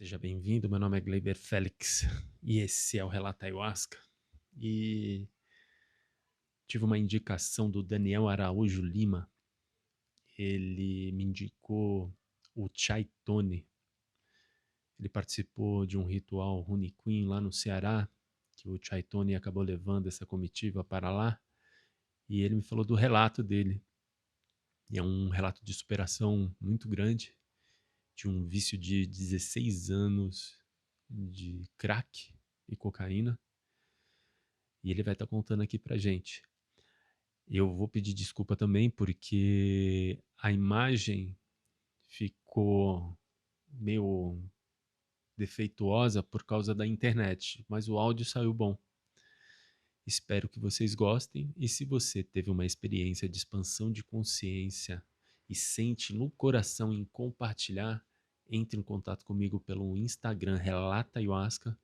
Seja bem-vindo, meu nome é Gleiber Félix e esse é o Relato Ayahuasca. E tive uma indicação do Daniel Araújo Lima. Ele me indicou o Chai Tone. Ele participou de um ritual Rune Queen lá no Ceará, que o Chai Tone acabou levando essa comitiva para lá. E ele me falou do relato dele. E é um relato de superação muito grande, de um vício de 16 anos de crack e cocaína. E ele vai estar contando aqui pra gente. Eu vou pedir desculpa também porque a imagem ficou meio defeituosa por causa da internet, mas o áudio saiu bom. Espero que vocês gostem e se você teve uma experiência de expansão de consciência e sente no coração em compartilhar, entre em contato comigo pelo Instagram Relata Ayahuasca,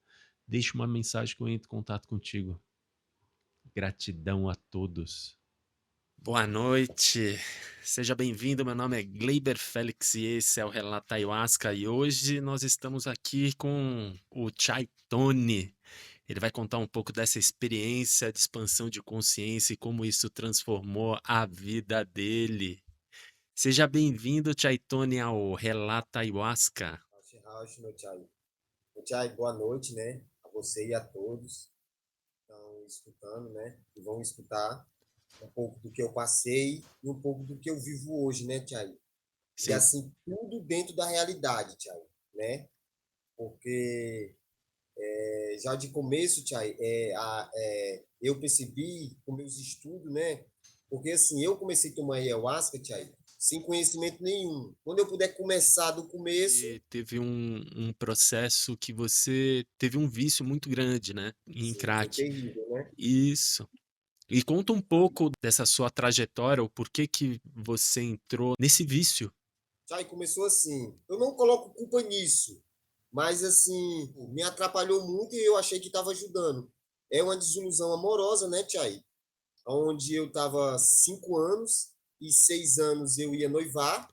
deixe uma mensagem que eu entre em contato contigo. Gratidão a todos. Boa noite, seja bem-vindo. Meu nome é Gleiber Félix e esse é o Relato Ayahuasca. E hoje nós estamos aqui com o Chai Tone. Ele vai contar um pouco dessa experiência de expansão de consciência e como isso transformou a vida dele. Seja bem-vindo, Chai Tone, ao Relato Ayahuasca. Rauch, meu Chai. Meu Chai, boa noite, né? A você e a todos que estão escutando, né? Que vão escutar um pouco do que eu passei e um pouco do que eu vivo hoje, né, Chai? E Sim, assim, tudo dentro da realidade, Chai, né? Porque já de começo, Chai, eu percebi com meus estudos, né? Porque assim, eu comecei a tomar ayahuasca, Chai, sem conhecimento nenhum. Quando eu puder começar do começo, e teve um processo que você teve um vício muito grande, né, em sim, foi crack. terrível, né? Isso. E conta um pouco dessa sua trajetória, o porquê que você entrou nesse vício. Chay, começou assim. Eu não coloco culpa nisso, mas assim, me atrapalhou muito e eu achei que estava ajudando. É uma desilusão amorosa, né, Chay? Onde eu estava 5 anos e 6 anos eu ia noivar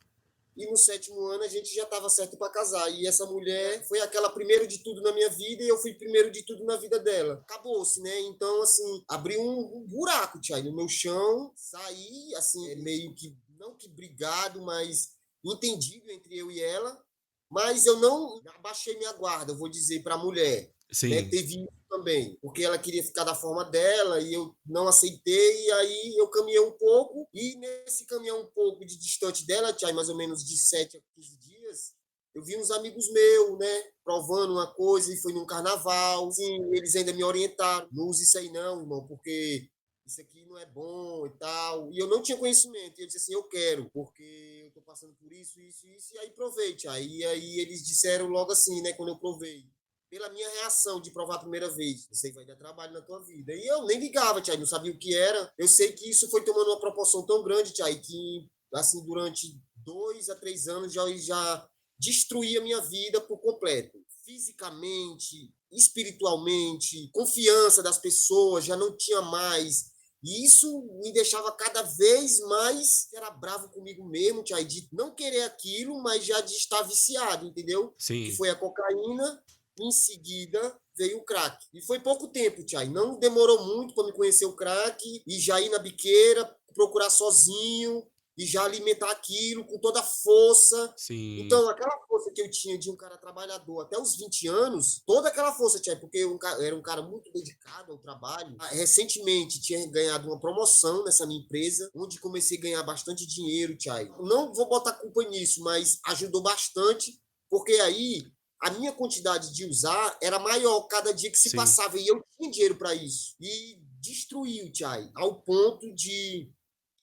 e no sétimo ano a gente já estava certo para casar. E essa mulher foi aquela primeiro de tudo na minha vida e eu fui primeiro de tudo na vida dela. Acabou-se, né? Então, assim, abri um buraco, Chay, no meu chão, saí, assim, meio que, não que brigado, mas entendido entre eu e ela, mas eu não abaixei minha guarda, eu vou dizer, para a mulher, né? Sim, Teve isso também, porque ela queria ficar da forma dela e eu não aceitei, e aí eu caminhei um pouco, e nesse caminhar um pouco de distante dela, tinha mais ou menos de 7 a 15 dias, eu vi uns amigos meus, né, provando uma coisa, e foi num carnaval, assim, eles ainda me orientaram, não use isso aí não, irmão, porque isso aqui não é bom e tal. E eu não tinha conhecimento. E eu disse assim, eu quero, porque eu tô passando por isso, isso, isso. E aí provei, aí eles disseram logo assim, né, quando eu provei. Pela minha reação de provar a primeira vez, isso aí vai dar trabalho na tua vida. E eu nem ligava, Tia, não sabia o que era. Eu sei que isso foi tomando uma proporção tão grande, Tia, que assim, durante 2 a 3 anos já destruía a minha vida por completo. Fisicamente, espiritualmente, confiança das pessoas já não tinha mais. E isso me deixava cada vez mais, era bravo comigo mesmo, Tia, de não querer aquilo, mas já de estar viciado, entendeu? Que sim. foi a cocaína, em seguida veio o crack. E foi pouco tempo, Tia, não demorou muito para me conhecer o crack e já ir na biqueira, procurar sozinho e já alimentar aquilo com toda a força. Sim, Então, aquela força que eu tinha de um cara trabalhador até os 20 anos, toda aquela força, Tia, porque eu era um cara muito dedicado ao trabalho. Recentemente, tinha ganhado uma promoção nessa minha empresa, onde comecei a ganhar bastante dinheiro, Tia. Não vou botar culpa nisso, mas ajudou bastante, porque aí a minha quantidade de usar era maior cada dia que se sim, passava e eu tinha dinheiro para isso. E destruiu, Tia, ao ponto de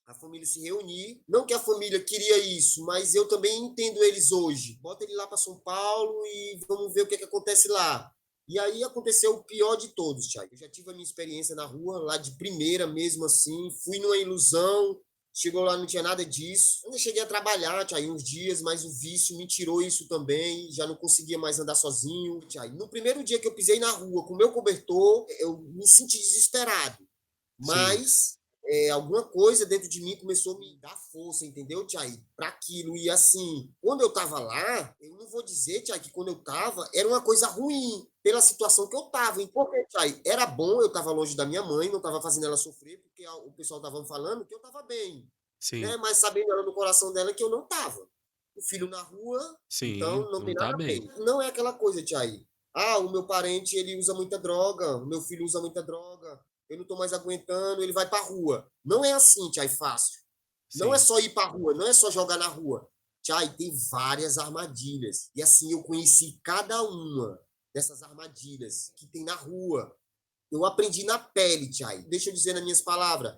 a família se reunir. Não que a família queria isso, mas eu também entendo eles hoje. Bota ele lá para São Paulo e vamos ver o que, é que acontece lá. E aí aconteceu o pior de todos, Thiago. Eu já tive a minha experiência na rua, lá de primeira mesmo assim. Fui numa ilusão, chegou lá, não tinha nada disso. Eu cheguei a trabalhar, Thiago, uns dias, mas o vício me tirou isso também. Já não conseguia mais andar sozinho, Thiago. No primeiro dia que eu pisei na rua com o meu cobertor, eu me senti desesperado. sim. Mas alguma coisa dentro de mim começou a me dar força, entendeu, Tiago? Para aquilo. E assim, quando eu estava lá, eu não vou dizer, Tiago, que quando eu estava era uma coisa ruim, pela situação que eu estava. Porque, Tiago, era bom, eu estava longe da minha mãe, não estava fazendo ela sofrer, porque o pessoal estava falando que eu estava bem, Sim, né? Mas sabendo ela no coração dela que eu não estava. O filho na rua, sim, então não não tem tá nada a bem. ver. Não é aquela coisa, Tiago. Ah, o meu parente, ele usa muita droga, o meu filho usa muita droga, eu não estou mais aguentando, ele vai para a rua. Não é assim, Tchai, fácil. Não é Sim, só ir para a rua, não é só jogar na rua. Tchai, tem várias armadilhas. E assim, eu conheci cada uma dessas armadilhas que tem na rua. Eu aprendi na pele, Tchai. Deixa eu dizer nas minhas palavras.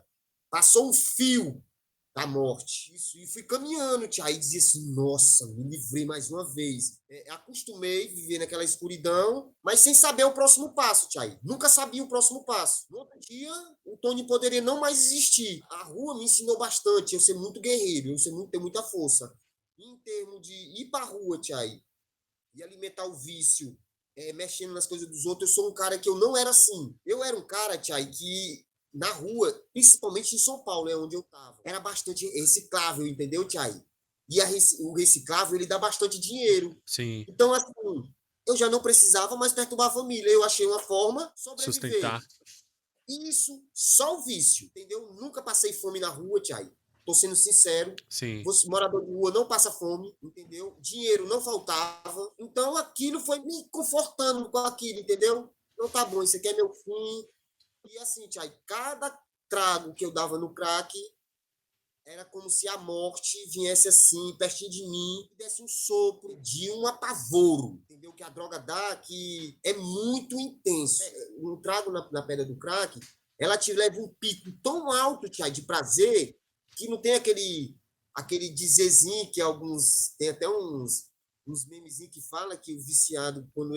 Passou um fio da morte. Isso, e fui caminhando, tia, e dizia assim, nossa, me livrei mais uma vez. Acostumei a viver naquela escuridão, mas sem saber o próximo passo, tia. Nunca sabia o próximo passo. No outro dia, o Tony poderia não mais existir. A rua me ensinou bastante, eu ser muito guerreiro, eu ser muito, ter muita força. Em termos de ir para a rua, tia, e alimentar o vício, mexendo nas coisas dos outros, eu sou um cara que eu não era assim. Eu era um cara, Tchai, que na rua, principalmente em São Paulo, é onde eu tava, era bastante reciclável, entendeu, Tchai? E o reciclável, ele dá bastante dinheiro. sim. Então, assim, eu já não precisava mais perturbar a família. Eu achei uma forma de sobreviver. Sustentar. Isso, só o vício, entendeu? Nunca passei fome na rua, Tchai. Tô sendo sincero. Sim. Você, morador de rua, não passa fome, entendeu? Dinheiro não faltava. Então, aquilo foi me confortando com aquilo, entendeu? Não tá bom, isso aqui é meu fim. E assim, Tchai, cada trago que eu dava no crack era como se a morte viesse assim, pertinho de mim, e desse um sopro de um apavoro, entendeu? Que a droga dá, que é muito intenso. Um trago na pedra do crack, ela te leva um pico tão alto, Tia, de prazer, que não tem aquele dizerzinho que alguns, tem até uns memezinhos que fala que o viciado, quando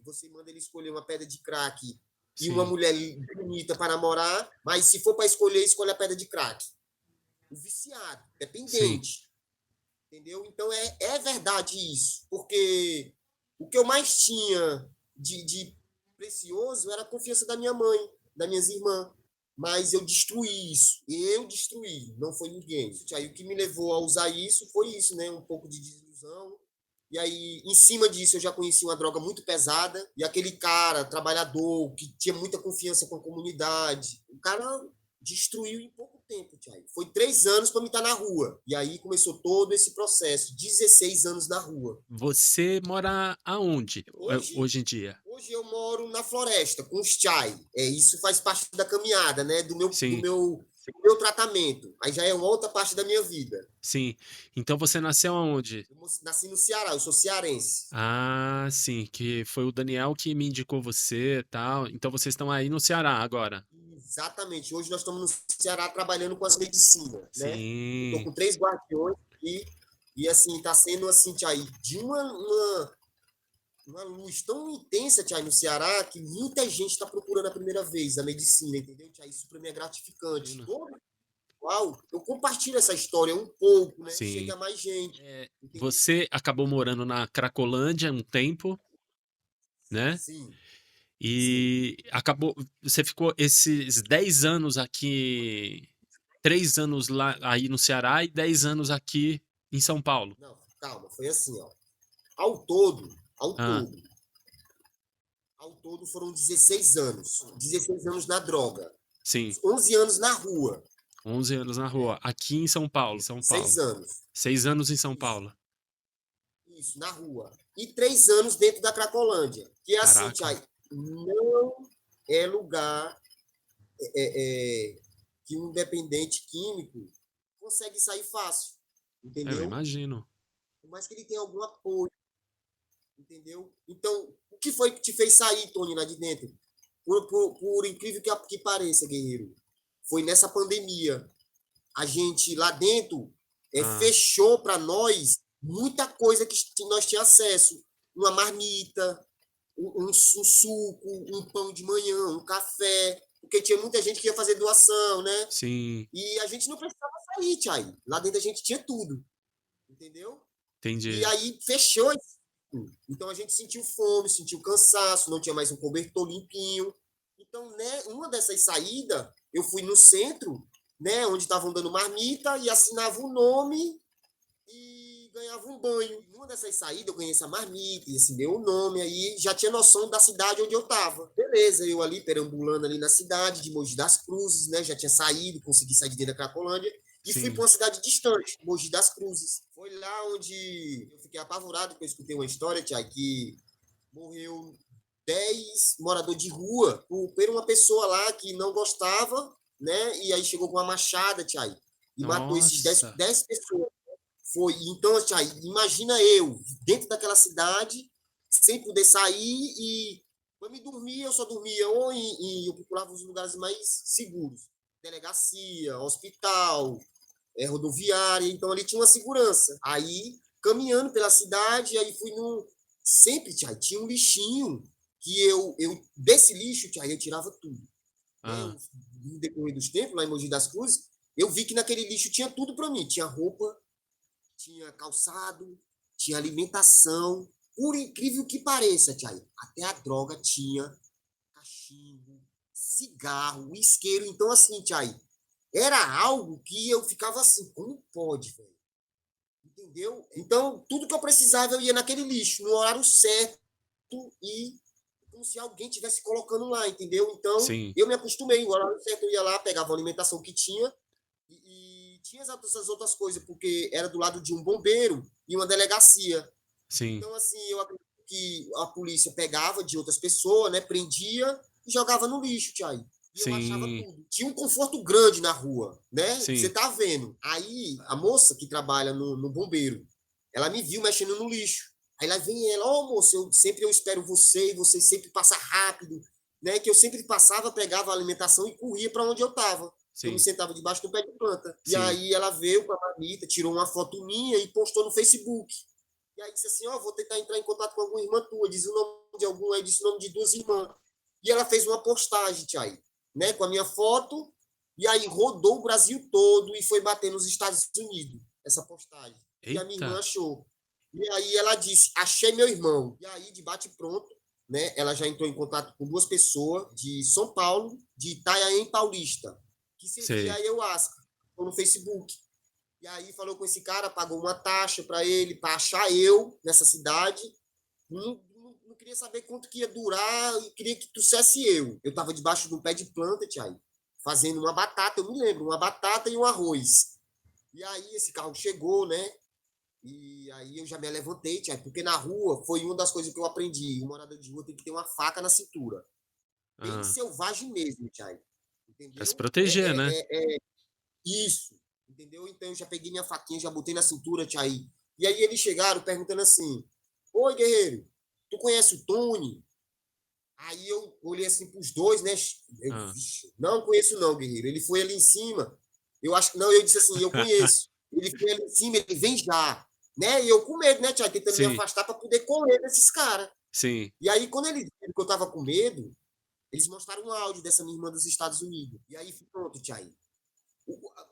você manda ele escolher uma pedra de crack e uma Sim, mulher bonita para namorar, mas se for para escolher, escolhe a pedra de crack. O viciado, sim. dependente, entendeu? Então é verdade isso, porque o que eu mais tinha de precioso era a confiança da minha mãe, das minhas irmãs, mas eu destruí isso, eu destruí, não foi ninguém. Aí o que me levou a usar isso foi isso, né? Um pouco de desilusão. E aí, em cima disso, eu já conheci uma droga muito pesada. E aquele cara, trabalhador, que tinha muita confiança com a comunidade, o cara destruiu em pouco tempo, Thiago. Foi 3 anos para me estar na rua. E aí começou todo esse processo. 16 anos na rua. Você mora aonde Hoje, hoje em dia? hoje eu moro na floresta, com os chai. Isso faz parte da caminhada, né? Do meu, do Sim, meu, do meu tratamento. Aí já é uma outra parte da minha vida. sim. Então você nasceu aonde? Eu nasci no Ceará, eu sou cearense. Ah, sim, que foi o Daniel que me indicou você, e tal. Então vocês estão aí no Ceará agora. Exatamente. Hoje nós estamos no Ceará trabalhando com as medicinas, né? Eu estou Sim, com 3 guardiões aqui e assim está sendo assim, Tia, de uma luz tão intensa, Tia, no Ceará que muita gente está procurando a primeira vez a medicina, entendeu, Tia? Isso para mim é gratificante. imagino. Todo qual eu compartilho essa história um pouco, né? Sim. Chega a mais gente, É, entendeu? você acabou morando na Cracolândia um tempo, né? Sim, sim. E acabou. Você ficou esses 10 anos aqui, 3 anos lá aí no Ceará e 10 anos aqui em São Paulo. Não, calma, foi assim, ó. Ao todo, ao Ah, todo, ao todo foram 16 anos. 16 anos na droga. sim. 11 anos na rua, 11 anos na né? rua, aqui em São Paulo, São Seis Paulo. anos. 6 anos em São Isso, Paulo. isso, na rua. E 3 anos dentro da Cracolândia. Que é assim, Caraca. Tchai, não é lugar que um dependente químico consegue sair fácil, Eu entendeu? imagino. Por mais que ele tenha algum apoio, entendeu? Então, o que foi que te fez sair, Tony, lá de dentro? Por incrível que pareça, guerreiro, foi nessa pandemia. A gente lá dentro Ah, fechou para nós muita coisa que nós tínhamos acesso. Uma marmita, um suco, um pão de manhã, um café, porque tinha muita gente que ia fazer doação, né? sim, E a gente não precisava sair, Tchai. Lá dentro a gente tinha tudo, entendeu? E entendi. aí fechou. Então a gente sentiu fome, sentiu cansaço, não tinha mais um cobertor limpinho. Então, né, uma dessas saídas, eu fui no centro né, onde estavam dando marmita, e assinava o nome e ganhava um banho. Numa dessas saídas, eu ganhei essa marmita, e assim, deu o nome, aí já tinha noção da cidade onde eu estava. Beleza, eu ali perambulando ali na cidade de Mogi das Cruzes, né, já tinha saído, consegui sair de dentro da Cracolândia, e fui para Sim. uma cidade distante, Mogi das Cruzes. Foi lá onde eu fiquei apavorado, porque eu escutei uma história, Tiago, que morreu 10 moradores de rua por uma pessoa lá que não gostava, né? E aí chegou com uma machada, Tiago, e matou esses Nossa. 10 pessoas. Foi. Então, Tiago, imagina eu, dentro daquela cidade, sem poder sair e quando me dormia, eu só dormia ou eu procurava os lugares mais seguros. Delegacia, hospital, rodoviária, então ali tinha uma segurança. Aí, caminhando pela cidade, aí fui num. Sempre, Tiago, tinha um lixinho que desse lixo, Tiago, eu tirava tudo. Né? Ah, No decorrer dos tempos, lá em Mogi das Cruzes, eu vi que naquele lixo tinha tudo para mim. Tinha roupa, tinha calçado, tinha alimentação. Por incrível que pareça, Tiago, até a droga tinha cachimbo, cigarro, isqueiro. Então, assim, Tiago, era algo que eu ficava assim, como pode, velho? Entendeu? Então, tudo que eu precisava, eu ia naquele lixo, no horário certo e como se alguém estivesse colocando lá, entendeu? Então, sim, eu me acostumei. No horário certo, eu ia lá, pegava a alimentação que tinha e tinha essas outras coisas, porque era do lado de um bombeiro e uma delegacia. sim, Então, assim, eu acredito que a polícia pegava de outras pessoas, né, prendia e jogava no lixo, Thiago. E eu achava sim, tudo. Tinha um conforto grande na rua, né? Você sim, tá vendo. Aí, a moça que trabalha no bombeiro, ela me viu mexendo no lixo. Aí lá vem ela, ó, moça, eu espero você, e você sempre passa rápido, né? Que eu sempre passava, pegava a alimentação e corria para onde eu estava. Eu me sim, sentava debaixo do pé de planta. E sim. aí ela veio com a marmita, tirou uma foto minha e postou no Facebook. E aí disse assim, ó, vou tentar entrar em contato com alguma irmã tua. Diz o nome de alguma, aí disse o nome de duas irmãs. E ela fez uma postagem, Tchai, né, com a minha foto, e aí rodou o Brasil todo e foi bater nos Estados Unidos, essa postagem. E a minha Eita. irmã achou. E aí ela disse, achei meu irmão. E aí, de bate pronto, né, ela já entrou em contato com duas pessoas de São Paulo, de Itanhaém Paulista, que servia a Sei. ayahuasca, no Facebook. E aí falou com esse cara, pagou uma taxa para ele, para achar eu nessa cidade. Não queria saber quanto que ia durar, e queria que trouxesse eu. Eu estava debaixo de um pé de planta, Thiago, fazendo uma batata, eu me lembro, uma batata e um arroz. E aí esse carro chegou, né? E aí eu já me levantei, Thiago, porque na rua foi uma das coisas que eu aprendi. O morador de rua tem que ter uma faca na cintura. Bem Ah, selvagem mesmo, Thiago. pra se Entendeu? proteger, né? Isso, entendeu? Então eu já peguei minha faquinha, já botei na cintura, tia aí. E aí eles chegaram perguntando assim: Oi, guerreiro, tu conhece o Tony? Aí eu olhei assim pros dois, né? Eu, Ah. vixe, não conheço, não, guerreiro. Ele foi ali em cima. Eu acho que não, eu disse assim: Eu conheço. Ele foi ali em cima, ele vem já. Né? E eu com medo, né, tia? Tentando me Sim, afastar para poder correr desses caras. sim. E aí, quando eles viram que eu tava com medo, eles mostraram um áudio dessa minha irmã dos Estados Unidos. E aí, pronto, tia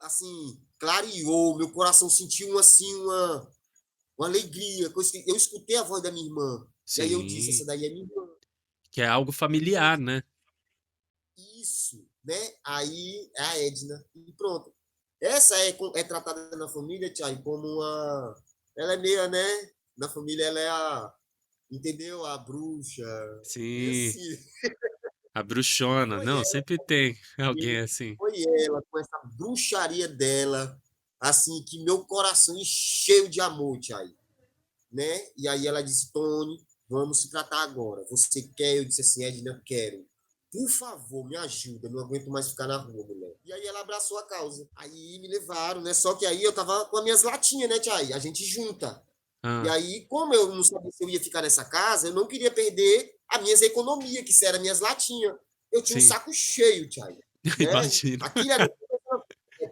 assim, clareou, meu coração sentiu assim uma alegria. Eu escutei a voz da minha irmã. E aí eu disse, Sim. essa daí é minha irmã. Que é algo Entendeu? familiar, né? Isso, né? Aí é a Edna. E pronto. Essa é tratada na família, Thiago, como uma. Ela é meia, né? Na família ela é a. Entendeu? A bruxa. E Sim. assim. A E bruxona. foi Não, ela, sempre tem alguém assim. foi ela, com essa bruxaria dela, assim, que meu coração encheu de amor, Thiago. Né? E aí ela disse, Tony, vamos se tratar agora. Você quer? Eu disse assim, Edna, quero. Por favor, me ajuda, não aguento mais ficar na rua, mulher. E aí ela abraçou a causa. Aí me levaram, né? Só que aí eu tava com as minhas latinhas, né, Tia? A gente junta. E Ah, aí, como eu não sabia se eu ia ficar nessa casa, eu não queria perder as minhas economias, que eram minhas latinhas. Eu tinha um sim. saco cheio, Tia. Né? Imagino. Aquilo ali,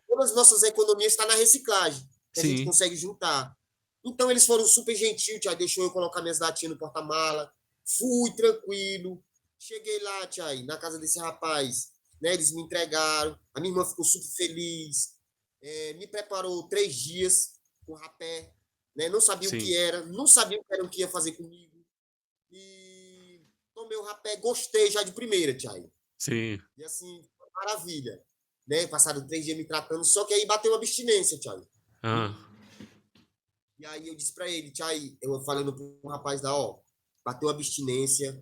todas as nossas economias estão na reciclagem, que a gente Sim, consegue juntar. Então eles foram super gentil, tia, deixou eu colocar minhas latinhas no porta-mala, fui tranquilo, cheguei lá, tia, na casa desse rapaz, né? Eles me entregaram, a minha irmã ficou super feliz, me preparou 3 dias com rapé, né? Não sabia o sim, que era, não sabia o que era o que ia fazer comigo e tomei o rapé, gostei já de primeira, tia. sim. E assim, maravilha. né? Passaram 3 dias me tratando, só que aí bateu abstinência, Thiago. Ah, E aí eu disse para ele, Thiago, eu falando pro rapaz da, ó, bateu abstinência,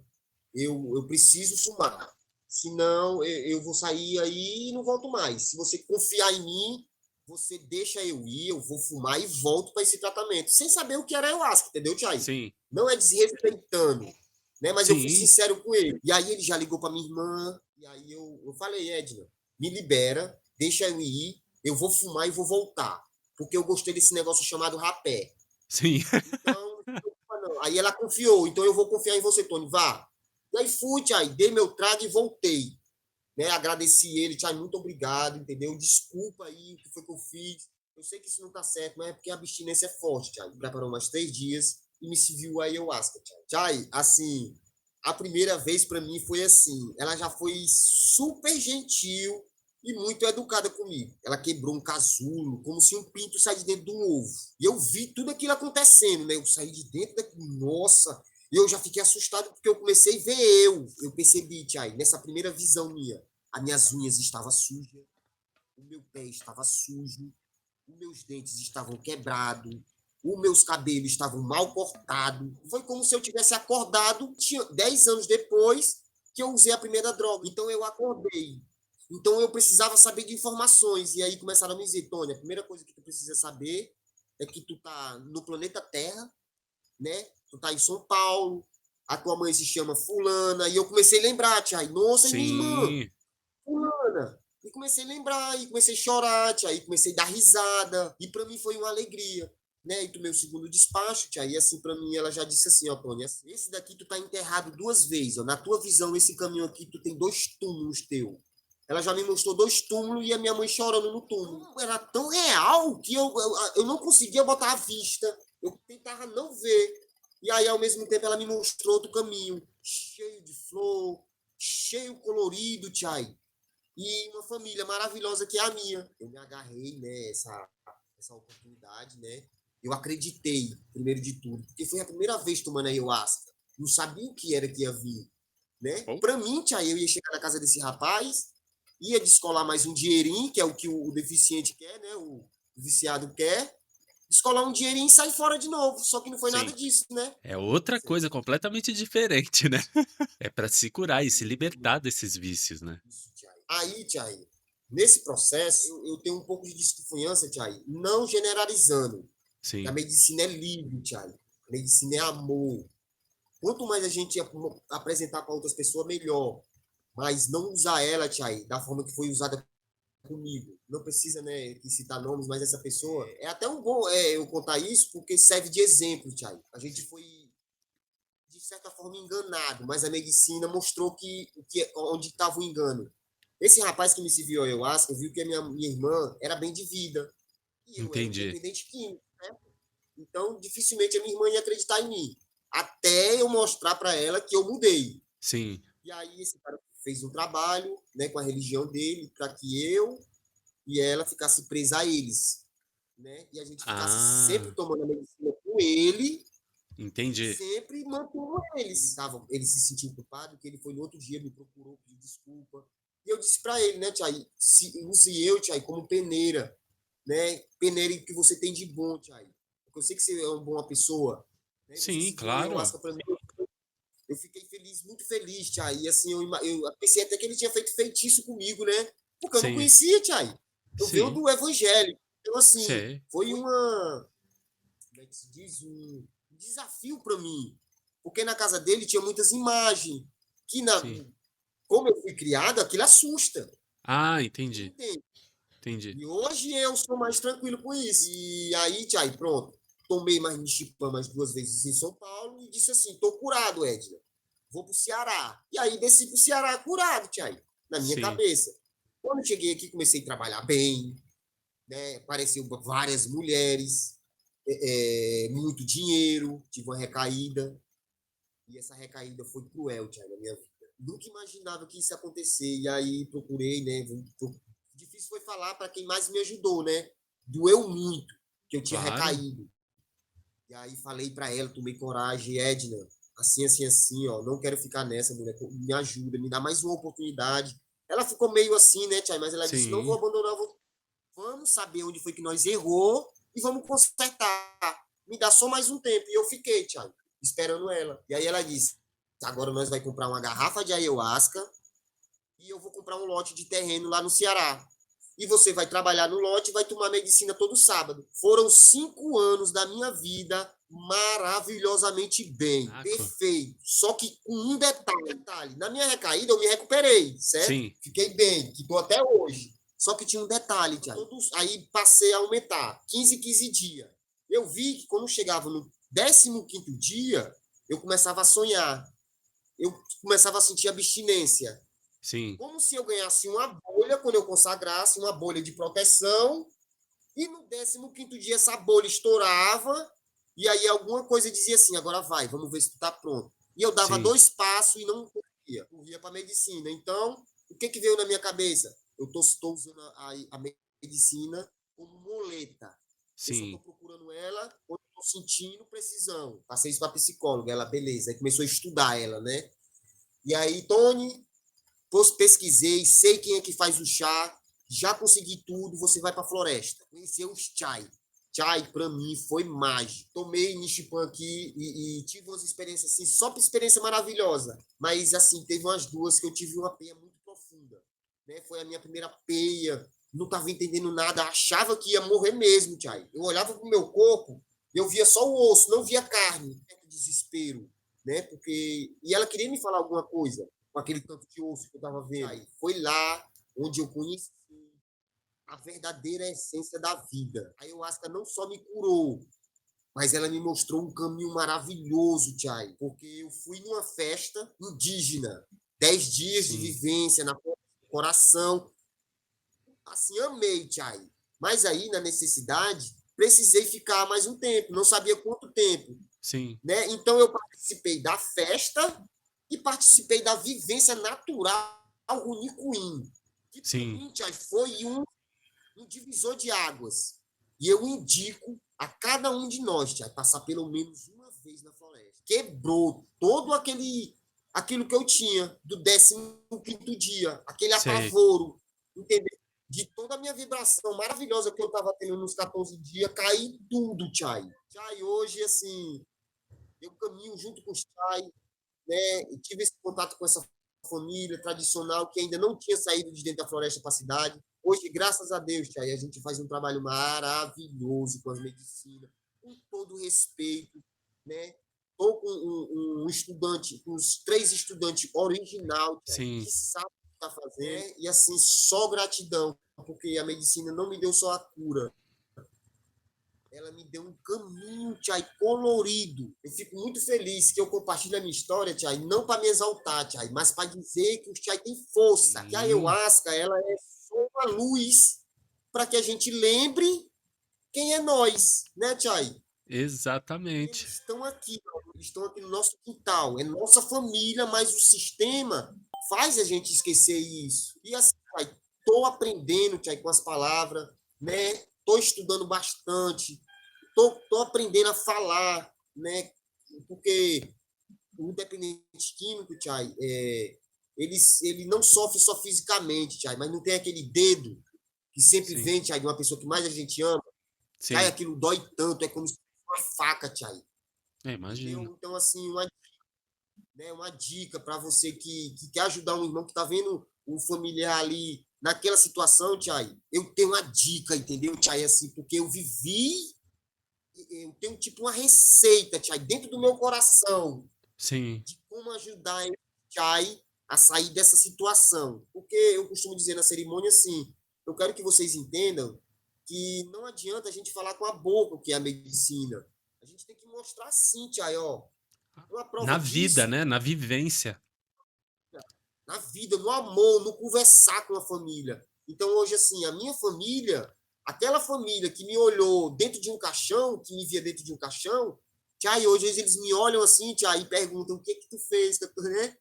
eu preciso fumar. Senão eu vou sair aí e não volto mais. Se você confiar em mim, você deixa eu ir, eu vou fumar e volto para esse tratamento. Sem saber o que era ayahuasca, entendeu, Thiago? sim. Não é desrespeitando, né? Mas eu fui Sim. sincero com ele. E aí ele já ligou para minha irmã, e aí eu falei, Edna, me libera, deixa eu ir, eu vou fumar e vou voltar. Porque eu gostei desse negócio chamado rapé. Sim. Então, não. Aí ela confiou, então eu vou confiar em você, Tony, vá. E aí fui, Tchai, dei meu trago e voltei. Né? Agradeci ele, Tchai, muito obrigado, entendeu? Desculpa aí o que foi que eu fiz. Eu sei que isso não tá certo, mas é porque a abstinência é forte, Tchai. Preparou mais 3 dias e me serviu a ayahuasca, Tchai. Tchai, assim, a primeira vez para mim foi assim. Ela já foi super gentil e muito educada comigo. Ela quebrou um casulo, como se um pinto saísse de dentro de um ovo. E eu vi tudo aquilo acontecendo, né? Eu saí de dentro daquilo, nossa, e eu já fiquei assustado porque eu comecei a ver eu percebi, Tchai, nessa primeira visão minha, as minhas unhas estavam sujas, o meu pé estava sujo, os meus dentes estavam quebrados, os meus cabelos estavam mal cortados. Foi como se eu tivesse acordado 10 anos depois que eu usei a primeira droga. Então eu acordei. Então eu precisava saber de informações. E aí começaram a me dizer, Tony, a primeira coisa que tu precisa saber é que tu tá no planeta Terra, né? Tu tá em São Paulo, a tua mãe se chama fulana, e eu comecei a lembrar, tia, nossa, e minha irmã, Sim. fulana. E comecei a lembrar, e comecei a chorar, tia, e comecei a dar risada, e para mim foi uma alegria. Né, e tomei o segundo despacho, tia, e assim, para mim, ela já disse assim, ó, Tony, esse daqui tu tá enterrado 2 vezes, ó, na tua visão, esse caminho aqui, tu tem 2 túmulos teu. Ela já me mostrou 2 túmulos e a minha mãe chorando no túmulo. Era tão real que eu não conseguia botar a vista. Eu tentava não ver. E aí, ao mesmo tempo, ela me mostrou outro caminho, cheio de flor, cheio colorido, Tchai. E uma família maravilhosa que é a minha. Eu me agarrei, né, essa oportunidade, né? Eu acreditei, primeiro de tudo, porque foi a primeira vez tomando ayahuasca. Não sabia o que era que ia vir, né? Oh, Para mim, Tchai, eu ia chegar na casa desse rapaz, ia descolar mais um dinheirinho, que é o que o deficiente quer, né? O viciado quer, descolar um dinheirinho e sair fora de novo. Só que não foi nada sim. disso, né? É outra coisa completamente diferente, né? É para se curar e se libertar desses vícios, né? Isso, Thiago. Aí, Thiago, nesse processo, eu tenho um pouco de desconfiança, Thiago, não generalizando. A Sim. medicina é livre, Thiago. A medicina é amor. Quanto mais a gente apresentar para outras pessoas, melhor. Mas não usar ela, Thiago, da forma que foi usada comigo. Não precisa, né, citar nomes, mas essa pessoa é até um bom eu contar isso porque serve de exemplo, Thiago. A gente foi de certa forma enganado, mas a medicina mostrou onde estava o engano. Esse rapaz que me serviu a ayahuasca viu que a minha irmã era bem de vida e eu era um Entendi. dependente químico, né? Então dificilmente a minha irmã ia acreditar em mim, até eu mostrar para ela que eu mudei. Sim. E aí esse cara fez um trabalho, né, com a religião dele para que eu e ela ficasse presa a eles, né? E a gente ficasse sempre Ah, tomando a medicina com ele e entendi. sempre mantuvo eles. Ele se sentiu culpado, que ele foi no outro dia, me procurou, pediu desculpa. E eu disse para ele, né, Tiago, use eu, Tiago, como peneira, né? Peneira que você tem de bom, Tiago. Porque eu sei que você é uma boa pessoa. Né? E você Sim, seguiu a claro. ayahuasca para mim. Eu fiquei feliz, muito feliz, Tiago. E assim, eu pensei até que ele tinha feito feitiço comigo, né? Porque eu não Sim. conhecia, Tiago. Eu venho Sim. do evangelho. Então, assim, Sei. foi uma, como é que se diz, um desafio para mim. Porque na casa dele tinha muitas imagens, que Sim. como eu fui criado, aquilo assusta. Ah, Você entendi. entende? Entendi. E hoje eu sou mais tranquilo com isso. E aí, Tchai, pronto. Tomei mais Nishipã mais 2 vezes em São Paulo e disse assim: tô curado, Edna. Vou pro Ceará. E aí desci pro Ceará curado, Tchai, na minha Sim. cabeça. Quando eu cheguei aqui, comecei a trabalhar bem, né? Apareceu várias mulheres, muito dinheiro, tive uma recaída. E essa recaída foi cruel, Thiago, na minha vida. Nunca imaginava que isso ia acontecer. E aí procurei, né? Difícil foi falar para quem mais me ajudou, né? Doeu muito que eu tinha Claro. recaído. E aí falei para ela, tomei coragem, Edna, assim, assim, assim, ó, não quero ficar nessa, mulher, me ajuda, me dá mais uma oportunidade. Ela ficou meio assim, né, Tchai? Mas ela disse, não vou Sim. abandonar, vamos saber onde foi que nós errou e vamos consertar. Me dá só mais um tempo. E eu fiquei, Tchai, esperando ela. E aí ela disse, agora nós vai comprar uma garrafa de ayahuasca e eu vou comprar um lote de terreno lá no Ceará. E você vai trabalhar no lote e vai tomar medicina todo sábado. Foram 5 anos da minha vida maravilhosamente bem, Caraca. perfeito. Só que com um detalhe. Na minha recaída eu me recuperei, certo? Sim. Fiquei bem, que estou até hoje. Só que tinha um detalhe, Thiago. Aí passei a aumentar, 15 em 15 dias. Eu vi que quando chegava no 15º dia, eu começava a sonhar. Eu começava a sentir abstinência. Sim. Como se eu ganhasse uma bolha quando eu consagrasse, uma bolha de proteção, e no 15º dia essa bolha estourava, e aí alguma coisa dizia assim, agora vai, vamos ver se tu tá pronto. E eu dava Sim. 2 passos e não corria para medicina. Então, o que veio na minha cabeça? Eu estou usando a medicina como muleta. Eu só estou Sim. procurando ela quando estou sentindo precisão. Passei isso para psicóloga, ela, beleza. Aí começou a estudar ela, né? E aí, Tony, pesquisei, sei quem é que faz o chá, já consegui tudo, você vai para a floresta. Conhecer os chai. Chai, para mim, foi mágico. Tomei Nishipan aqui e tive umas experiências assim, só experiência maravilhosa. Mas, assim, teve umas duas que eu tive uma peia muito profunda. Né? Foi a minha primeira peia, não estava entendendo nada, achava que ia morrer mesmo, Chai. Eu olhava para o meu corpo, eu via só o osso, não via carne. Desespero, né? Porque... E ela queria me falar alguma coisa com aquele tanto de osso que eu estava vendo. Aí, foi lá onde eu conheci a verdadeira essência da vida. A ayahuasca não só me curou, mas ela me mostrou um caminho maravilhoso, Tchai, porque eu fui numa festa indígena, 10 dias de Sim. vivência na coração, assim, amei, Tchai. Mas aí, na necessidade, precisei ficar mais um tempo, não sabia quanto tempo, Sim. né? Então eu participei da festa e participei da vivência natural Runicuim, que para Sim. mim Tchai, foi um divisor de águas. E eu indico a cada um de nós Tchai, passar pelo menos uma vez na floresta. Quebrou todo aquilo que eu tinha do 15º dia, aquele Sei. apavoro, entendeu? De toda a minha vibração maravilhosa que eu estava tendo nos 14 dias, cair tudo, Tchai. Tchai, hoje, assim, eu caminho junto com os Chai, né? E tive esse contato com essa família tradicional que ainda não tinha saído de dentro da floresta para a cidade. Hoje, graças a Deus, Chay, a gente faz um trabalho maravilhoso com as medicinas, com todo respeito, né? Estou com um estudante, com os 3 estudantes original, Chay, Sim. que sabe o que está fazendo, né? E assim, só gratidão, porque a medicina não me deu só a cura, ela me deu um caminho, Tchai, colorido. Eu fico muito feliz que eu compartilho a minha história, Tchai, não para me exaltar, Tchai, mas para dizer que o Tchai tem força. Que a Sim. ayahuasca, ela é só uma luz para que a gente lembre quem é nós, né, Tchai? Exatamente. Eles estão aqui no nosso quintal, é nossa família, mas o sistema faz a gente esquecer isso. E assim, estou aprendendo, Tchai, com as palavras, né? Estou estudando bastante, estou aprendendo a falar, né? Porque o dependente químico, Tchai, ele não sofre só fisicamente, Tchai, mas não tem aquele dedo que sempre Sim. vem, Tchai, de uma pessoa que mais a gente ama. Tchai, Sim. aquilo dói tanto, é como se fosse uma faca, Tchai. Imagino. Então, assim, uma dica para você que quer ajudar um irmão que está vendo um familiar ali naquela situação, Tchai, eu tenho uma dica, entendeu, Tchai, assim, porque eu tenho tipo uma receita, Tchai, dentro do meu coração Sim. de como ajudar esse Tchai a sair dessa situação. Porque eu costumo dizer na cerimônia assim, eu quero que vocês entendam que não adianta a gente falar com a boca o que é a medicina. A gente tem que mostrar sim, Tchai, ó. Uma prova Na vida, disso, né? Na vivência. na vida, no amor, no conversar com a família. Então, hoje, assim, a minha família, aquela família que me olhou dentro de um caixão, que me via dentro de um caixão, Tia, hoje eles me olham assim, Tia, e perguntam o que tu fez, né?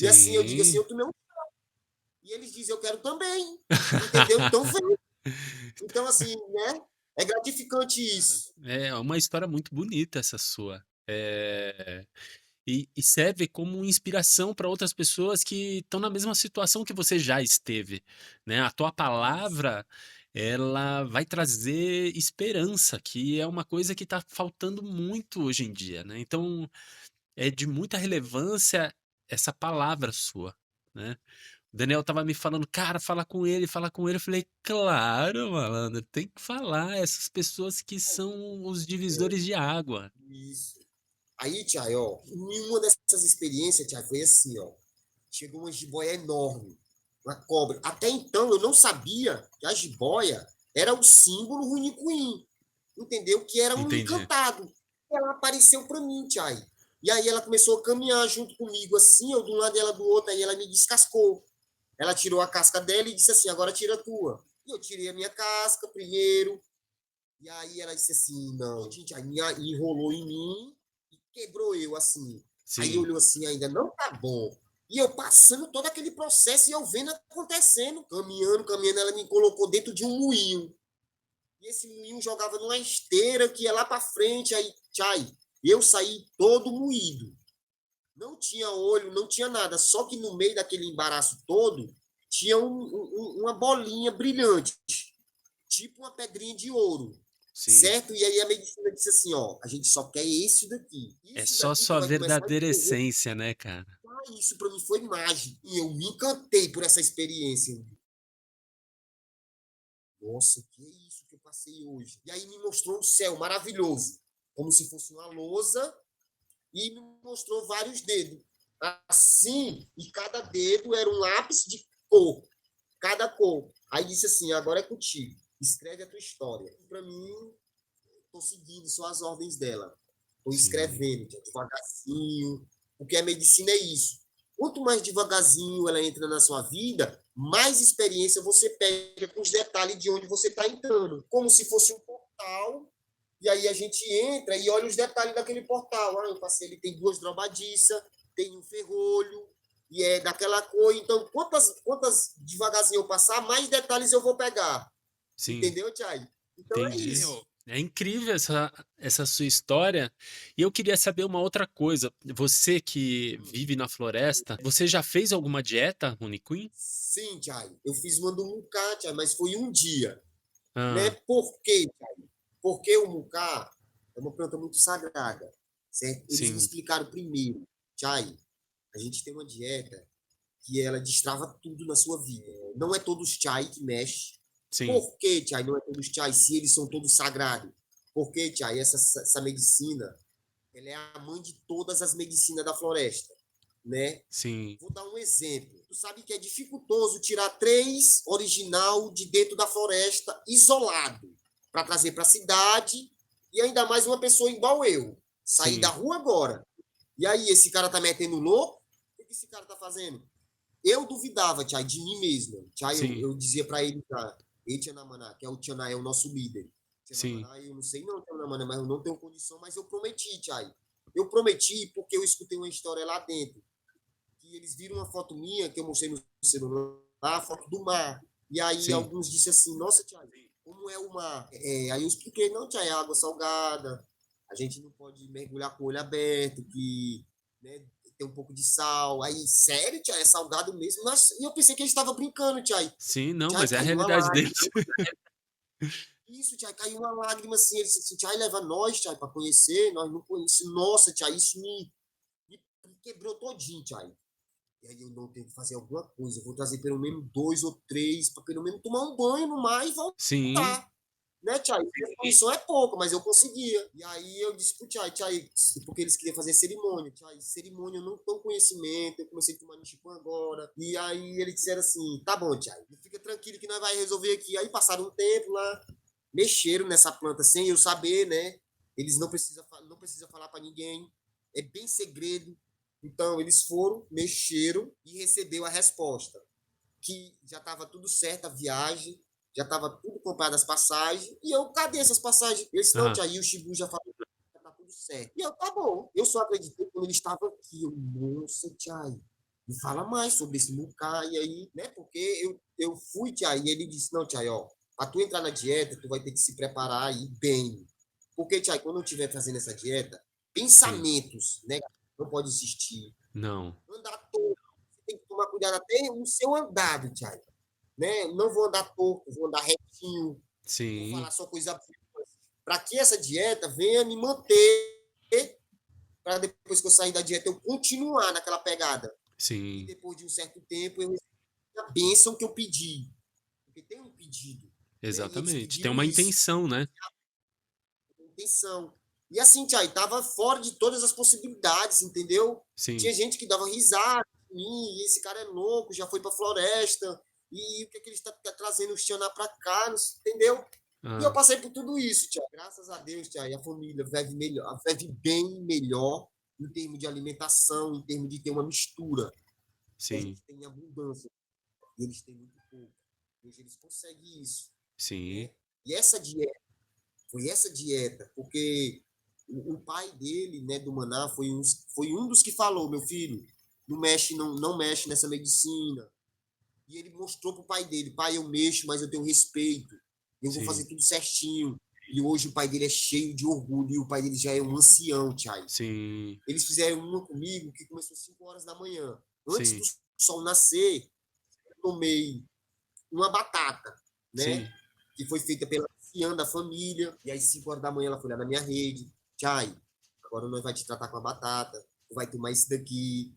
E assim, eu digo assim, Sim. eu tomei um... E eles dizem, eu quero também, entendeu? Então, vem. Então, assim, né? É gratificante Cara, isso. é uma história muito bonita essa sua. e serve como inspiração para outras pessoas que estão na mesma situação que você já esteve, né. A tua Isso, palavra, ela vai trazer esperança, que é uma coisa que está faltando muito hoje em dia, né. Então, é de muita relevância essa palavra sua, né. O Daniel estava me falando: "Cara, fala com ele", eu falei: "Claro, malandro, tem que falar, essas pessoas que são os é, divisores de água". isso. Aí, Thiago, ó, em uma dessas experiências, Thiago, foi assim, ó. Chegou uma jiboia enorme, uma cobra. Até então eu não sabia que a jiboia era o símbolo Runicuim, entendeu? Que era um Entendi. encantado. Ela apareceu para mim, Thiago. E aí ela começou a caminhar junto comigo, assim, eu de um lado e ela do outro, aí ela me descascou. Ela tirou a casca dela e disse assim, agora tira a tua. E eu tirei a minha casca primeiro, e aí ela disse assim, não, gente, aí enrolou em mim e quebrou eu, assim. Aí Sim. olhou assim, ainda não tá bom. E eu passando todo aquele processo e eu vendo acontecendo. Caminhando, caminhando, ela me colocou dentro de um moinho. E esse moinho jogava numa esteira que ia lá para frente, aí, tchai, eu saí todo moído. Não tinha olho, não tinha nada. Só que no meio daquele embaraço todo, tinha uma bolinha brilhante, tipo uma pedrinha de ouro, Sim. certo? E aí a medicina disse assim, ó, a gente só quer esse daqui. É Isso só daqui tu sua vai começar a verdadeira escrever. essência, né, cara. Ah, isso para mim foi mágico. E eu me encantei por essa experiência. Nossa, que é isso que eu passei hoje? E aí me mostrou um céu maravilhoso, como se fosse uma lousa, e me mostrou vários dedos. Assim, e cada dedo era um lápis de cor, cada cor. Aí disse assim: agora é contigo, escreve a tua história. Para mim, estou seguindo só as ordens dela. Estou Sim. escrevendo devagarzinho, porque a medicina é isso. Quanto mais devagarzinho ela entra na sua vida, mais experiência você pega com os detalhes de onde você está entrando. Como se fosse um portal, e aí a gente entra e olha os detalhes daquele portal. Ah, eu passei, ele tem duas dobradiças, tem um ferrolho, e é daquela cor. Então, quantas devagarzinho eu passar, mais detalhes eu vou pegar. Sim, Entendeu, Thiago? Então é entendi. isso. É incrível essa sua história. E eu queria saber uma outra coisa. Você que vive na floresta, você já fez alguma dieta, Rony Queen? Sim, Thiago. Eu fiz uma do mucá, Thiago, mas foi um dia. Né? Ah, Por quê, Thiago? Porque o mucá é uma planta muito sagrada. Certo? Eles me sim, explicaram primeiro, Thiago, a gente tem uma dieta que ela destrava tudo na sua vida. Não é todos os chai que mexe. sim, Por que, Thiago, não é todos os chai se eles são todos sagrados? Porque, Thiago, essa medicina, ela é a mãe de todas as medicinas da floresta, né? sim, Vou dar um exemplo. Tu sabe que é dificultoso tirar três original de dentro da floresta isolado para trazer para a cidade e ainda mais uma pessoa igual eu. Sair da sim, rua agora. E aí, esse cara tá metendo louco? O que esse cara tá fazendo? Eu duvidava, Tchai, de mim mesmo. Tchai, sim, eu dizia para ele, tá, ei, Tianamana, que é o Tianá, é o nosso líder. sim, Tianamana, eu não sei não, Tianamana, mas eu não tenho condição, mas eu prometi, Tchai. Eu prometi porque eu escutei uma história lá dentro que eles viram uma foto minha que eu mostrei no celular, a foto do mar. E aí sim, alguns disseram assim, nossa, Tiago, como é o mar? Aí eu expliquei, não, Tiago, é água salgada, a gente não pode mergulhar com o olho aberto, que né, tem um pouco de sal. Aí, sério, Tiago, é salgado mesmo? Nossa, e eu pensei que ele estava brincando, Tiago. sim, não, Tiago, mas é a caiu uma realidade lágrima. deles. Isso, Tiago, caiu uma lágrima assim. Ele disse assim, Tiago, leva nós, Tiago, para conhecer. Nós não conhecemos. Nossa, Tiago, isso me quebrou todinho, Tiago. E aí eu não tenho que fazer alguma coisa. Eu vou trazer pelo menos dois ou três, para pelo menos tomar um banho no mar e Sim, voltar. Né, Tchai? A condição é pouco, mas eu conseguia. E aí eu disse pro Tchai, Tchai, porque eles queriam fazer cerimônia. Tchai, cerimônia eu não tenho conhecimento, eu comecei a tomar Nichipan agora. E aí eles disseram assim, tá bom, Tchai, fica tranquilo que nós vai resolver aqui. Aí passaram um tempo lá, mexeram nessa planta sem eu saber, né? Eles não precisam falar para ninguém. É bem segredo. Então eles foram, mexeram e recebeu a resposta que já estava tudo certo a viagem, já estava tudo comprado as passagens, e eu, cadê essas passagens? Eu disse, não, ah, tia, aí o Shibu já falou, já tá tudo certo. E eu, tá bom. Eu só acreditei quando ele estava aqui. Eu, nossa, tia, me fala mais sobre esse Mukai aí, né? Porque eu fui, tia, e ele disse, não, tia, ó, para tu entrar na dieta, tu vai ter que se preparar aí bem. Porque, tia, quando eu estiver fazendo essa dieta, sim, pensamentos, né? Não pode insistir. Não. Andar torto, você tem que tomar cuidado até no seu andado, Thiago. Né? Não vou andar torto, vou andar retinho, vou Sim, falar só coisa boa. Para que essa dieta venha me manter, para depois que eu sair da dieta eu continuar naquela pegada. E sim, depois de um certo tempo eu recebi a bênção que eu pedi. Porque tem um pedido. Né? E eles exatamente. Tem pediram uma isso, intenção, né? intenção. E assim, Tchai, tava fora de todas as possibilidades, entendeu? Sim. Tinha gente que dava risada de mim, e esse cara é louco, já foi pra floresta, e o que é que ele está trazendo o Xaná pra cá, entendeu? E eu Ah, passei por tudo isso, Tchai. Graças a Deus, Tchai, a família vive melhor, vive bem melhor em termos de alimentação, em termos de ter uma mistura. E a sim, gente tem abundância, e eles têm muito pouco. Hoje eles conseguem isso, sim, né? E essa dieta, foi essa dieta, porque o pai dele, né, do Maná, foi um dos que falou, meu filho, não mexe nessa medicina. E ele mostrou pro pai dele, pai, eu mexo, mas eu tenho respeito, eu vou sim, fazer tudo certinho. E hoje o pai dele é cheio de orgulho, e o pai dele já é um ancião, Tchai. sim, Eles fizeram uma comigo que começou às 5 horas da manhã. Antes do sim, sol nascer, eu tomei uma batata, né? sim, Que foi feita pela anciã da família. E às 5 horas da manhã ela foi lá na minha rede. Tchai, agora nós vai te tratar com a batata. Tu vai tomar isso daqui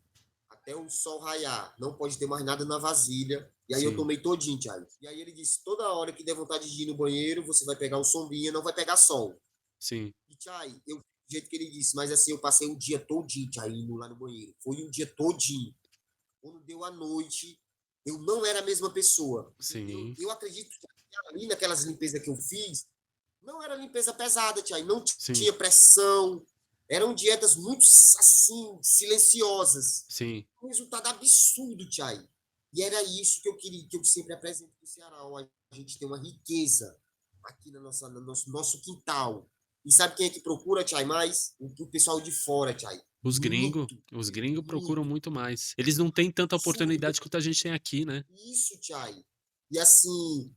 até o sol raiar. Não pode ter mais nada na vasilha. E aí eu sim, tomei todinho, Tchai. E aí ele disse, toda hora que der vontade de ir no banheiro, você vai pegar o sombrinha, não vai pegar sol. sim, E, Tchai, eu do jeito que ele disse, mas assim, eu passei o dia todinho, Tchai, indo lá no banheiro. Foi o dia todinho. Quando deu a noite, eu não era a mesma pessoa, entendeu? sim, Eu acredito que ali naquelas limpezas que eu fiz, não era limpeza pesada, tia, não sim, tinha pressão, eram dietas muito, assim, silenciosas. sim. Um resultado absurdo, tia. E era isso que eu queria, que eu sempre apresento para o Ceará. A gente tem uma riqueza aqui no nosso quintal. E sabe quem é que procura, Tchai, mais? O pessoal de fora, Tchai. Muito, Os gringos procuram muito. muito mais. Eles não têm tanta Super oportunidade quanto a gente tem aqui, né? isso, Tchai. E assim,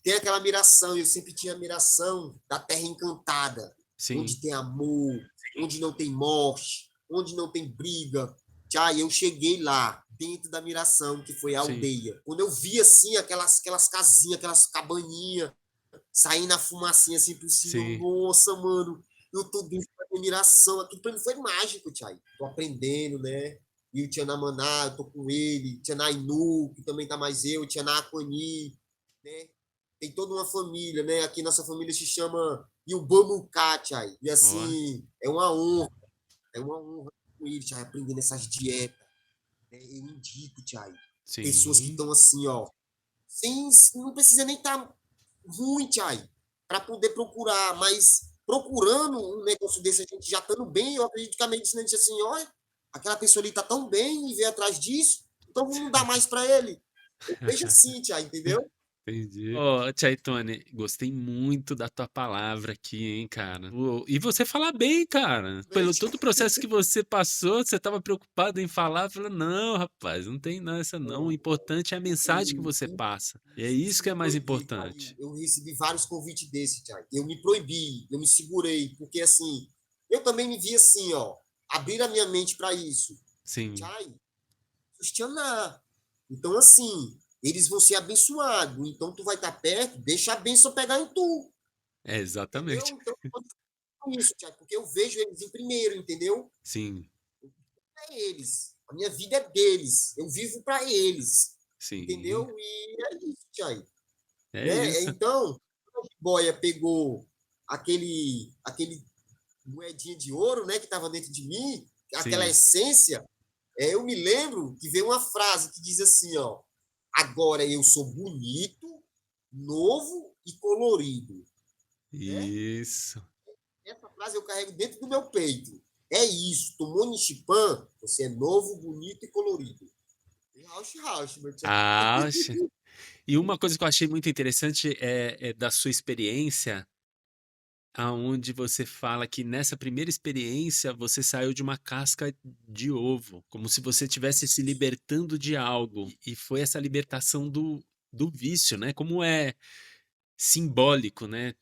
tem aquela admiração, eu sempre tinha admiração da terra encantada, Sim, onde tem amor, onde não tem morte, onde não tem briga. Tchai, eu cheguei lá, dentro da admiração, que foi a sim, aldeia. Quando eu vi assim, aquelas casinhas, aquelas cabaninhas, saindo a fumacinha assim por cima, sim, nossa, mano, eu tô dentro da admiração. Aquilo pra mim foi mágico, Tchai. Tô aprendendo, né? E o Tiana Maná, eu tô com ele, Tiana Inu, que também tá mais eu, Tiana Aquani, né? Tem toda uma família, né? Aqui nossa família se chama Ilbamucá, Tchai. E ó, assim, é uma honra com ele, Tchai, aprendendo essas dietas. Né? Eu indico, Tchai, pessoas que sim, estão assim, ó, sem, não precisa nem estar ruim, Tchai, para poder procurar, mas procurando um negócio desse, a gente já estando bem, eu acredito que a medicina diz assim, olha, aquela pessoa ali está tão bem e veio atrás disso, então vamos dar mais para ele. Eu vejo assim, Tchai, entendeu? entendi. Ô, Chaitone, gostei muito da tua palavra aqui, hein, cara. E você fala bem, cara. Pelo todo o processo que você passou, você estava preocupado em falar, falou, não, rapaz, não tem não, essa não. O importante é a mensagem que você passa. E é Isso isso que me é mais proibir, importante. eu recebi vários convites desse, Tchai. Eu me proibi, eu me segurei, porque assim, eu também me vi assim, ó, abrir a minha mente para isso. Sim, Tchai, questionar. Então, assim, eles vão ser abençoados. Então, tu vai estar perto, deixa a bênção pegar em tu. é Entendeu? exatamente. Então, com isso, Tiago, porque eu vejo eles em primeiro, entendeu? Sim, É eles. A minha vida é deles. Eu vivo para eles. sim, Entendeu? E é isso, Tiago. é Né? isso. Então, quando a Boia pegou aquele moedinha de ouro, né, que estava dentro de mim, aquela Sim, essência, eu me lembro que veio uma frase que diz assim, ó, agora eu sou bonito, novo e colorido, né? isso. Essa frase eu carrego dentro do meu peito. É isso, tomou Nichipan, você é novo, bonito e colorido. Rauch, rauch, meu tchau. Ah, e uma coisa que eu achei muito interessante é da sua experiência, aonde você fala que nessa primeira experiência você saiu de uma casca de ovo, como se você estivesse se libertando de algo. E foi essa libertação do vício, né? Como é simbólico, né?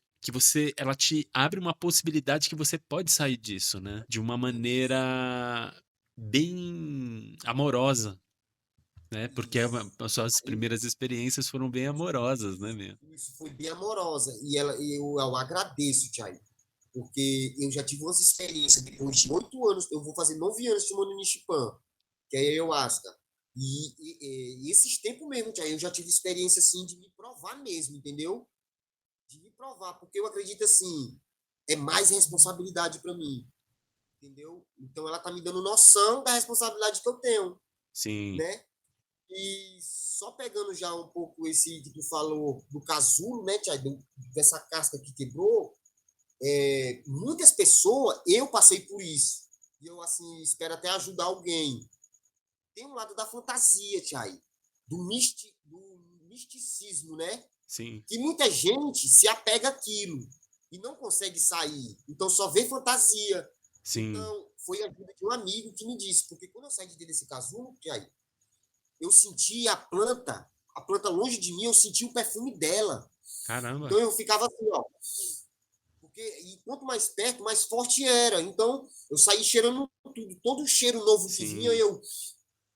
ela te abre uma possibilidade que você pode sair disso, né? De uma Isso, maneira bem amorosa, né? Porque isso. as suas Aí, primeiras experiências foram bem amorosas, né, meu? isso foi bem amorosa. E eu agradeço, Thiago, porque eu já tive umas experiências depois de 8 anos, eu vou fazer 9 anos de Mono Nishipan, que é a Ayahuasca. E esses tempos mesmo, Thiago, eu já tive experiência assim de me provar mesmo, entendeu? De me provar, porque eu acredito assim, é mais responsabilidade para mim, entendeu? Então ela tá me dando noção da responsabilidade que eu tenho, Sim, né? E só pegando já um pouco esse que tu falou do casulo, né, Thiago, dessa casca que quebrou, muitas pessoas, eu passei por isso, e eu, assim, espero até ajudar alguém. Tem um lado da fantasia, Thiago, do misticismo, né? sim, Que muita gente se apega àquilo e não consegue sair. Então só vê fantasia. sim. Então foi a ajuda de um amigo que me disse, porque quando eu saí de dentro desse casulo, Thiago, eu senti a planta longe de mim, eu senti o perfume dela. Caramba. Então eu ficava assim, ó, porque e quanto mais perto, mais forte era. Então eu saí cheirando tudo, todo cheiro novo que vinha, Sim, eu.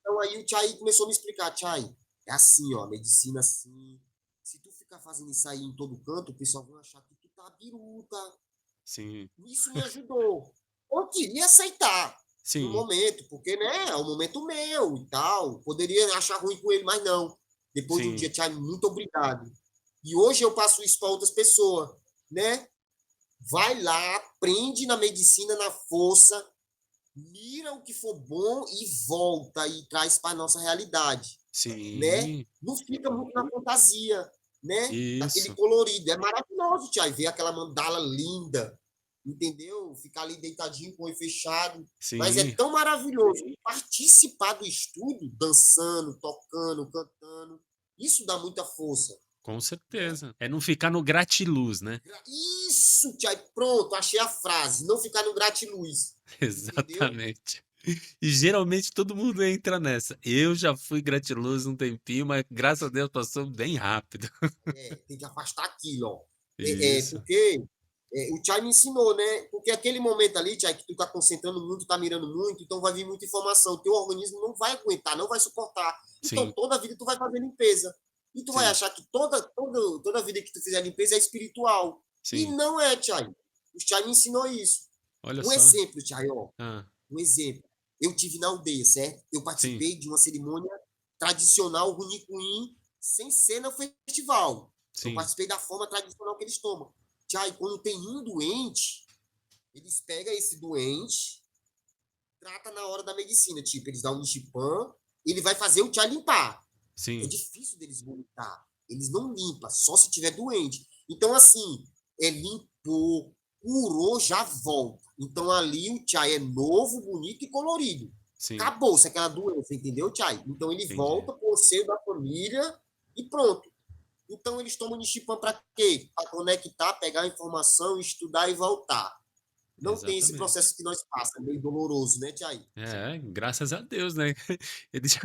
Então aí o Tchai começou a me explicar, Tchai, é assim, ó, medicina assim. Se tu ficar fazendo isso aí em todo canto, o pessoal vai achar que tu tá biruta. sim, Isso me ajudou. Eu queria aceitar no sim, momento, porque, né, é o momento meu e tal. Poderia achar ruim com ele, mas não. Depois de um dia, sim, Tchai, muito obrigado. E hoje eu passo isso para outras pessoas, né? Vai lá, aprende na medicina, na força, mira o que for bom e volta e traz para a nossa realidade, né? sim. Não fica muito na fantasia, né? Daquele Isso, colorido. É maravilhoso, Tia, ver aquela mandala linda, entendeu? Ficar ali deitadinho com o olho fechado. Mas é sim. tão maravilhoso participar do estudo, dançando, tocando, cantando. Isso dá muita força, Com né? certeza. É não ficar no gratiluz, né? Isso, Tia, pronto, achei a frase. Não ficar no gratiluz, entendeu? Exatamente. E geralmente todo mundo entra nessa. Eu já fui gratiluz um tempinho, mas graças a Deus passou bem rápido. Tem que afastar aquilo, ó. Isso. Porque o Chai me ensinou, né? Porque aquele momento ali, Chai, que tu tá concentrando muito, tá mirando muito, então vai vir muita informação. O teu organismo não vai aguentar, não vai suportar. Então Sim, toda a vida tu vai fazer limpeza. E tu vai sim, achar que toda vida que tu fizer limpeza é espiritual. E sim. não é, Chai. O Chai me ensinou isso. Olha Um só. exemplo, Chai, ó. Ah, Um exemplo. Eu tive na aldeia, certo? Eu sim, participei de uma cerimônia tradicional Runicuim, sem ser no festival. Eu sim, participei da forma tradicional que eles tomam. Tchai, quando tem um doente, eles pegam esse doente, trata na hora da medicina. Tipo, eles dão um chipã, ele vai fazer o tchai limpar. É sim, difícil deles vomitar. Eles não limpam, só se tiver doente. Então, assim, limpou, curou, já volta. Então, ali o chai é novo, bonito e colorido. sim. Acabou-se aquela doença, entendeu, chai? Então, ele Entendi. volta para o seio da família e pronto. Então, eles tomam Nichipan para quê? Para conectar, pegar a informação, estudar e voltar. Não tem esse Exatamente. processo que nós passamos, meio doloroso, né, Tchai? É, graças a Deus, né? Ele já,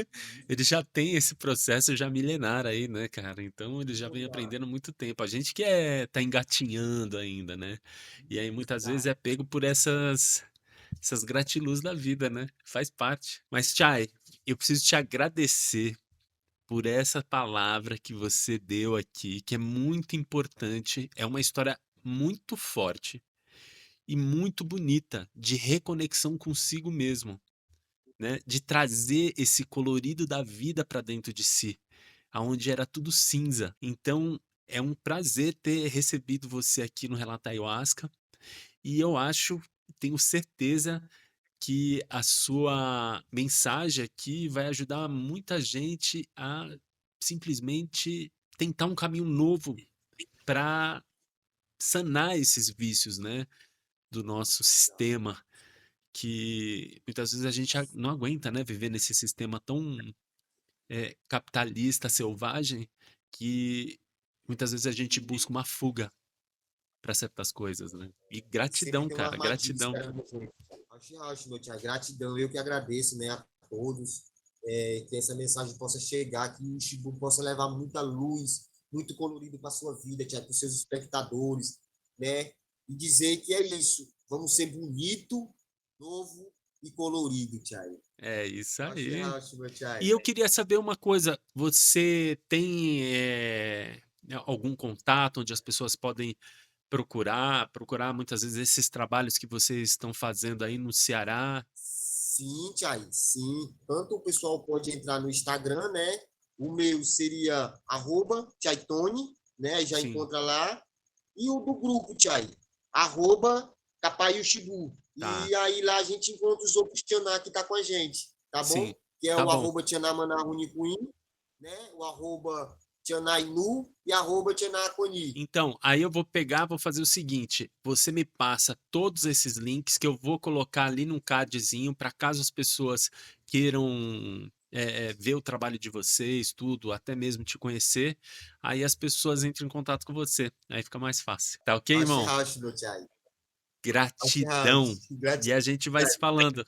ele já tem esse processo já milenar aí, né, cara? Então ele já vem Verdade, aprendendo há muito tempo. A gente que tá engatinhando ainda, né? E aí muitas vezes verdade. é pego por essas gratiluz da vida, né? Faz parte. Mas, Chay, eu preciso te agradecer por essa palavra que você deu aqui, que é muito importante. É uma história muito forte e muito bonita de reconexão consigo mesmo, né? De trazer esse colorido da vida para dentro de si, aonde era tudo cinza. Então, é um prazer ter recebido você aqui no Relata Ayahuasca e eu acho, tenho certeza que a sua mensagem aqui vai ajudar muita gente a simplesmente tentar um caminho novo para sanar esses vícios, né, do nosso sistema, que muitas vezes a gente não aguenta, né, viver nesse sistema tão capitalista, selvagem, que muitas vezes a gente busca uma fuga para certas coisas, né? E Sempre gratidão, tem uma cara, armadilha gratidão. esperando a gente. Acho, meu tia, gratidão. Eu que agradeço, né, a todos. Que essa mensagem possa chegar, que o Shibu possa levar muita luz, muito colorido para a sua vida, tia, para os seus espectadores. né? E dizer que é isso. Vamos ser bonito, novo e colorido, Thiago. É isso Acho, aí. acho, meu E Thiago. eu queria saber uma coisa, você tem algum contato onde as pessoas podem procurar muitas vezes esses trabalhos que vocês estão fazendo aí no Ceará? Sim, Thiago, sim. Tanto o pessoal pode entrar no Instagram, né? O meu seria @Tchaitone, né? Aí já Sim, encontra lá. E o do grupo, Thiago, @Capaiuxibu. tá. E aí lá a gente encontra os outros Tianá que tá com a gente, tá Sim, bom? Que é tá o bom. @Tianamanaruниcuim, né? O @Tianainu e @Tianaconi. Então, aí eu vou pegar, vou fazer o seguinte: você me passa todos esses links que eu vou colocar ali num cardzinho para caso as pessoas queiram ver o trabalho de vocês, tudo, até mesmo te conhecer, aí as pessoas entram em contato com você. Aí fica mais fácil. Tá ok, Acho irmão? racho, meu Thiago. Acho Gratidão. racho. E Gratidão. a gente vai se falando.